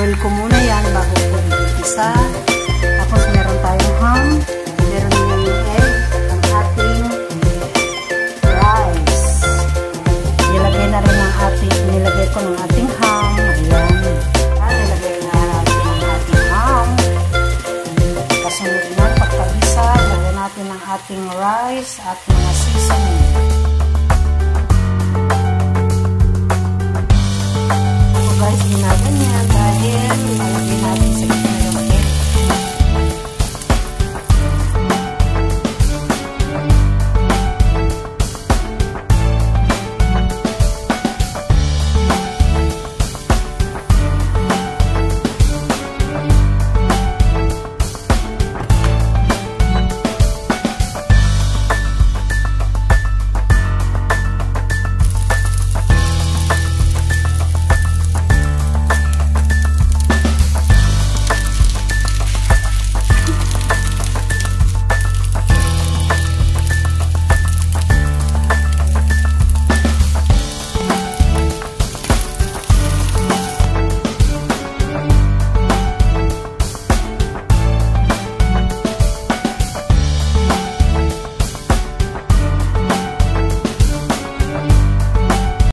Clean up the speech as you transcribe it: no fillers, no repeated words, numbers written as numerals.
i-boil ko muna yan bago ko i-isa. Tapos meron tayong ham, meron yung egg, ang ating rice. Nilagay na rin ang nilagay ko ng ating ham. Ayan. Nilagay na natin ang ating ham. Kasunod na, pagkabisa, lagay natin ang ating rice at mga seasoning. Guys, ginaganyan dahil lalagay natin sa